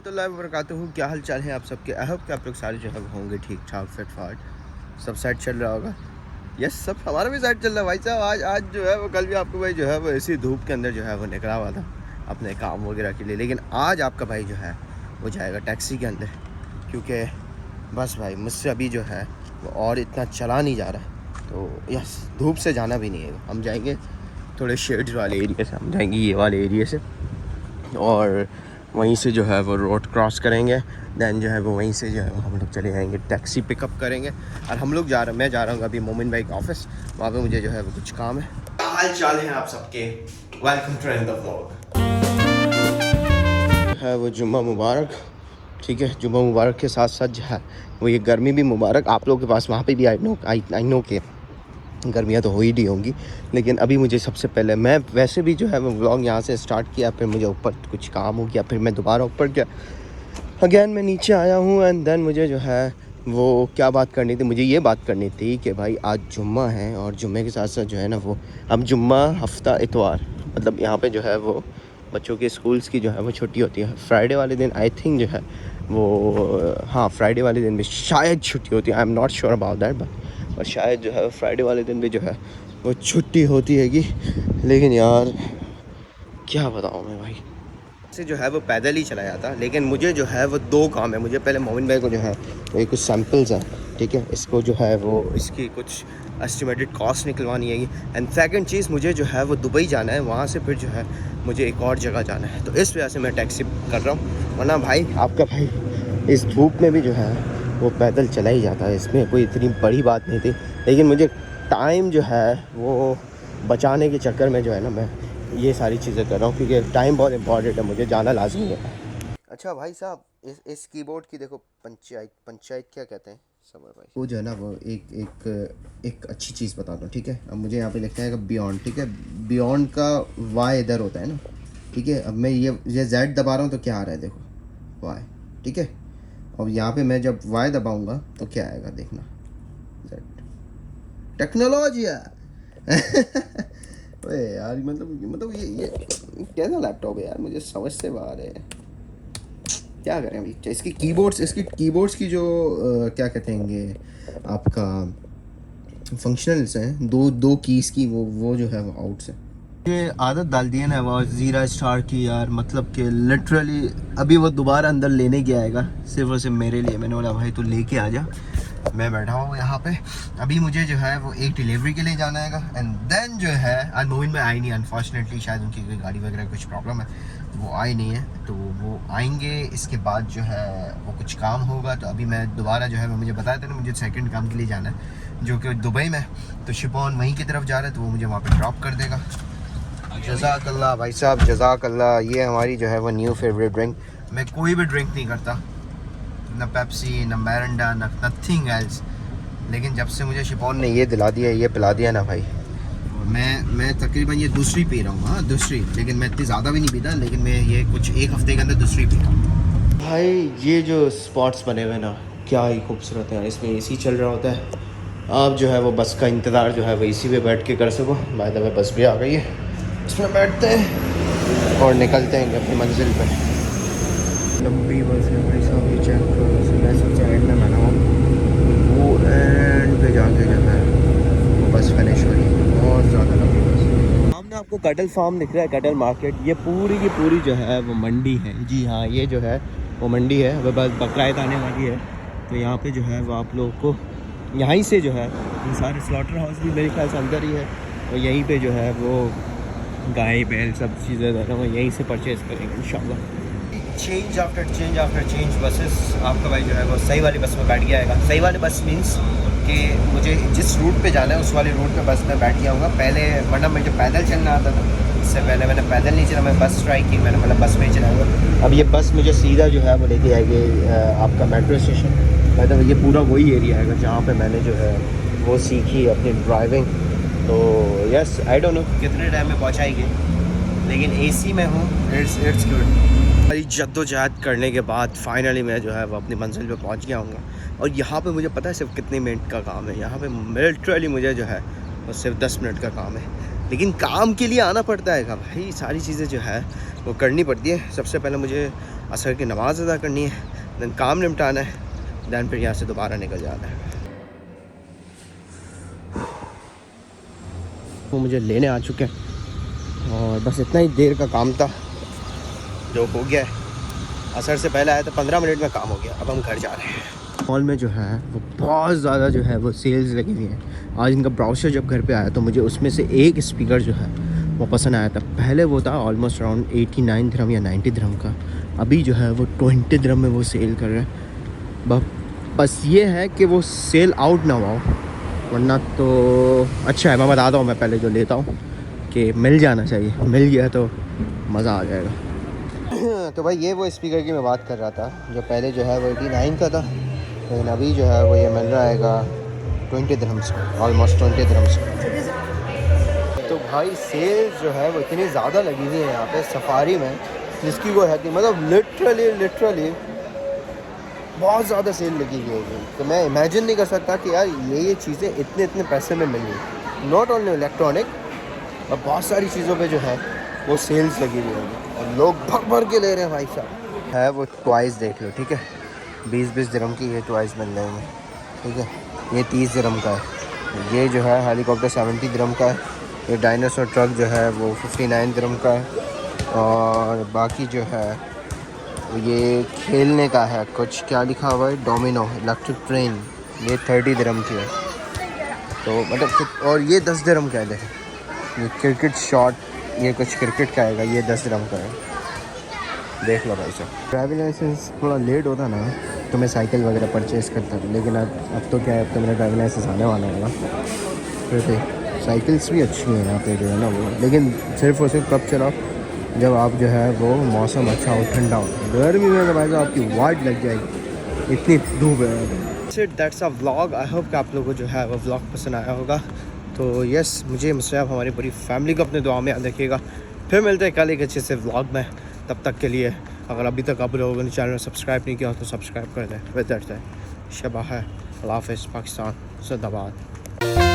रहमतुल्लाहि व बरकातुहू। क्या हाल चाल है आप सबके? आई होप कि आप लोग सारे जो है होंगे ठीक ठाक फिट फाट, सब सेट चल रहा होगा। यस, सब हमारा भी सेट चल रहा है भाई साहब। आज जो है वो कल भी आपको भाई जो है वो ऐसी धूप के अंदर जो है वो निकला हुआ था अपने काम वगैरह के लिए, लेकिन आज आपका भाई जो है वो जाएगा टैक्सी के अंदर, क्योंकि बस भाई मुझसे अभी जो है वो और इतना चला नहीं जा रहा। तो यस, धूप से जाना भी नहीं है, हम जाएंगे थोड़े शेड्स वाले एरिया से, हम जाएंगे ये वाले एरिया से, और वहीं से जो है वो रोड क्रॉस करेंगे। दैन जो है वो वहीं से जो है वो हम लोग चले जाएंगे, टैक्सी पिकअप करेंगे। और हम लोग मैं जा रहा हूँ अभी मोमिन भाई का ऑफिस, वहाँ पे मुझे जो है वो कुछ काम है। क्या हाल चाल है आप सबके? Welcome to the vlog. है वो जुम्मा मुबारक, ठीक है। जुम्मा मुबारक के साथ साथ जो है वो ये गर्मी भी मुबारक आप लोगों के पास, वहाँ पे भी आई नो के गर्मियाँ तो हो ही नहीं होंगी, लेकिन अभी मुझे सबसे पहले, मैं वैसे भी जो है वो व्लॉग यहाँ से स्टार्ट किया, फिर मुझे ऊपर कुछ काम हो गया, फिर मैं दोबारा ऊपर गया, अगेन मैं नीचे आया हूँ। एंड देन मुझे जो है वो क्या बात करनी थी, मुझे ये बात करनी थी कि भाई आज जुम्मा है, और जुम्मे के साथ साथ जो है ना वो अब जुम्मा हफ्ता इतवार, मतलब यहाँ पे जो है वो बच्चों के स्कूल्स की जो है वो छुट्टी होती है। फ्राइडे वाले दिन आई थिंक जो है वो, हाँ फ्राइडे वाले दिन भी शायद छुट्टी होती है, I am not sure about that, but और शायद जो है फ्राइडे वाले दिन भी जो है वो छुट्टी होती हैगी। लेकिन यार क्या बताऊँ मैं भाई, से जो है वो पैदल ही चला जाता, लेकिन मुझे जो है वो दो काम है। मुझे पहले मोमिन भाई को जो है वो कुछ सैम्पल्स हैं, ठीक है, इसको जो है वो इसकी कुछ एस्टिमेटेड कॉस्ट निकलवानी है। एंड सेकंड चीज़, मुझे जो है वो दुबई जाना है, वहाँ से फिर जो है मुझे एक और जगह जाना है, तो इस वजह से मैं टैक्सी कर रहा हूँ। वरना भाई आपका भाई इस धूप में भी जो है वो पैदल चला ही जाता है, इसमें कोई इतनी बड़ी बात नहीं थी। लेकिन मुझे टाइम जो है वो बचाने के चक्कर में जो है ना मैं ये सारी चीज़ें कर रहा हूँ, क्योंकि टाइम बहुत इंपॉर्टेंट है, मुझे जाना लाजमी है। अच्छा भाई साहब, इस कीबोर्ड की देखो, पंचायत क्या कहते हैं समर भाई, वो जो है ना वो एक अच्छी चीज़ बता दो, ठीक है। अब मुझे यहाँ पे लिखना है बियॉन्ड, ठीक है, बियॉन्ड का वाई इधर होता है ना, ठीक है। अब मैं ये जेड दबा रहा हूँ तो क्या आ रहा है, देखो वाई, ठीक है। और यहाँ पे मैं जब वाई दबाऊँगा तो क्या आएगा, देखना, जेड। टेक्नोलॉजी है अरे यार, मतलब ये कैसा लैपटॉप है यार, मुझे समझ से बाहर है। क्या करें अभी, इसकी कीबोर्ड्स की जो क्या कहते हैं आपका फंक्शनल्स हैं, दो कीज़ की, वो जो है वो आउट्स है। ये आदत डाल दी है ना वो ज़ीरा स्टार की यार, मतलब कि लिटरली अभी वो दोबारा अंदर लेने गया आएगा सिर्फ और सिर्फ मेरे लिए। मैंने बोला भाई तू लेके आ जा, मैं बैठा हूँ यहाँ पे। अभी मुझे जो है वो एक डिलीवरी के लिए जाना है, एंड देन जो है आज मोमिन में आई नहीं, अनफॉर्चुनेटली शायद उनकी कोई गाड़ी वगैरह कुछ प्रॉब्लम है, वो आई नहीं है, तो वो आएंगे। इसके बाद जो है वो कुछ काम होगा, तो अभी मैं दोबारा जो है वो, मुझे बताया था ना मुझे सेकंड काम के लिए जाना है जो कि दुबई में, तो शिपॉन वहीं की तरफ जा रहा है, तो वो मुझे वहाँ पर ड्रॉप कर देगा। जज़ाकल्लाह भाई साहब, जज़ाकल्लाह। ये हमारी जो है वो न्यू फेवरेट ड्रिंक। मैं कोई भी ड्रिंक नहीं करता, न पेप्सी, न मैरिंडा, न नथिंग एल्स, लेकिन जब से मुझे शिपॉन ने ये दिला दिया, ये पिला दिया ना भाई, मैं तकरीबन ये दूसरी पी रहा हूँ, हाँ दूसरी, लेकिन मैं इतनी ज़्यादा भी नहीं पीता, लेकिन मैं ये कुछ एक हफ्ते के अंदर दूसरी पी रहा हूँ भाई। ये जो स्पॉट्स बने हुए ना क्या ही खूबसूरत है, इसमें एसी चल रहा होता है, आप जो है वो बस का इंतज़ार जो है वो इसी पे बैठ के कर सको। बाय द वे बस भी आ गई है, इसमें बैठते हैं और निकलते हैं अपनी मंजिल पे। लंबी बस है भाई साहब, ये चेक करो, मैं सबसे एंड में बना हूँ, वो एंड पे जाके जो है वो बस फिनिश हुई, बहुत ज़्यादा लंबी बस। सामने आपको कटल फार्म दिख रहा है, कटल मार्केट, ये पूरी की पूरी जो है वो मंडी है। जी हाँ, ये जो है वो मंडी है, वह बस बकराईद आने वाली है, तो यहाँ पे जो है वो आप लोगों को यहीं से जो है ये सारे स्लॉटर हाउस भी मेरे ख्याल से अंदर ही है, और यहीं पे जो है वो गाय बैल सब चीज़ें जो है वो यहीं से परचेज़ करेंगे इंशाल्लाह। चेंज आफ्टर चेंज बसेस, आपका भाई जो है वो सही वाली बस में बैठ गया आएगा। सही वाली बस मीन्स कि मुझे जिस रूट पे जाना है उस वाले रूट पे बस में बैठ गया हूँगा पहले, वरना मुझे पैदल चलना आता था, इससे पहले मैंने पैदल नहीं चला, मैं बस ट्राई की, मैंने मतलब बस में ही चलाऊँगा। अब ये बस मुझे सीधा जो है वो लेके आएगी आपका मेट्रो स्टेशन, मतलब ये पूरा वही एरिया आएगा जहाँ पर मैंने जो है वो सीखी अपनी ड्राइविंग। तो यस, आई डोंट नो कितने टाइम में पहुँचाएगी, लेकिन एसी में हूँ, इट्स गुड। सारी जद्दोजहद करने के बाद फाइनली मैं जो है वो अपनी मंजिल पे पहुंच गया हूँ। और यहाँ पे मुझे पता है सिर्फ कितने मिनट का काम है, यहाँ पे लिटरली मुझे जो है वो सिर्फ 10 मिनट का काम है, लेकिन काम के लिए आना पड़ता है भाई, सारी चीज़ें जो है वो करनी पड़ती है। सबसे पहले मुझे असर की नमाज़ अदा करनी है, दैन काम निपटाना है, दैन फिर यहाँ से दोबारा निकल जाना है। वो मुझे लेने आ चुके हैं और बस इतना ही देर का काम था जो हो गया है। असर से पहले आया तो 15 मिनट में काम हो गया। अब हम घर जा रहे हैं। मॉल में जो है वो बहुत ज़्यादा जो है वो सेल्स लगी हुई हैं। आज इनका ब्राउचर जब घर पे आया तो मुझे उसमें से एक स्पीकर जो है वो पसंद आया था। पहले वो था ऑलमोस्ट अराउंड 89 दिरहम या 90 दिरहम का, अभी जो है वो 20 दिरहम में वो सेल कर रहे हैं। बस ये है कि वो सेल आउट ना हुआ, वरना तो अच्छा है। मैं बताता हूँ, मैं पहले जो लेता हूँ कि मिल जाना चाहिए, मिल गया तो मज़ा आ जाएगा। तो भाई ये वो स्पीकर की मैं बात कर रहा था जो पहले जो है वो 89 का था, लेकिन अभी जो है वो ये मिल रहा है 20 दिरहम्स का, ऑलमोस्ट 20 दिरहम्स का। तो भाई सेल जो है वो इतनी ज़्यादा लगी हुई है यहाँ पे सफारी में, जिसकी वो है कि मतलब लिटरली बहुत ज़्यादा सेल लगी हुई है। तो मैं इमेजिन नहीं कर सकता कि यार ये चीज़ें इतने पैसे में मिल रही। नॉट ओनली इलेक्ट्रॉनिक, और बहुत सारी चीज़ों पे जो है वो सेल्स लगी हुई होगी और लोग भर के ले रहे हैं भाई साहब। है वो टॉयज़ देख लो, ठीक है, 20-20 दिरहम की ये टॉयज़ मिल रहे हैं, ठीक है। ये 30 दिरहम का है। ये जो है हेलीकॉप्टर 70 दिरहम का है। ये डायनासोर ट्रक जो है वो 59 दिरहम का है। और बाकी जो है ये खेलने का है, कुछ क्या लिखा हुआ है, डोमिनो इलेक्ट्रिक ट्रेन, ये 30 दिरहम की है। तो मतलब, और ये 10 दिरहम का है। ये क्रिकेट शॉट, ये कुछ क्रिकेट का आएगा, ये 10 दिरहम का है। देख लो भाई साहब। ड्राइविंग लाइसेंस थोड़ा लेट होता ना तो मैं साइकिल वगैरह परचेज़ करता, लेकिन अब तो क्या है, अब तो मेरा ड्राइविंग लाइसेंस आने वाला है ना। फिर भी साइकिल्स भी अच्छी हैं यहाँ पे जो है ना वो, लेकिन सिर्फ और सिर्फ कब चलाओ जब आप जो है वो मौसम अच्छा हो, ठंडा हो। गर्मी में तो भाई साहब आपकी वाट लग जाएगी, इतनी धूप है। That's a vlog. I hope कि आप लोगों को जो है वो व्लॉग पसंद आया होगा। तो यस, मुझे मुझसे हमारी पूरी फैमिली को अपने दुआ में याद रखिएगा। फिर मिलते हैं कल एक अच्छे से व्लॉग में। तब तक के लिए अगर अभी तक आप लोगों ने चैनल सब्सक्राइब नहीं किया तो सब्सक्राइब कर दें। विद दैट शबा है। अल्लाह हाफ़िज़। पाकिस्तान जिंदाबाद।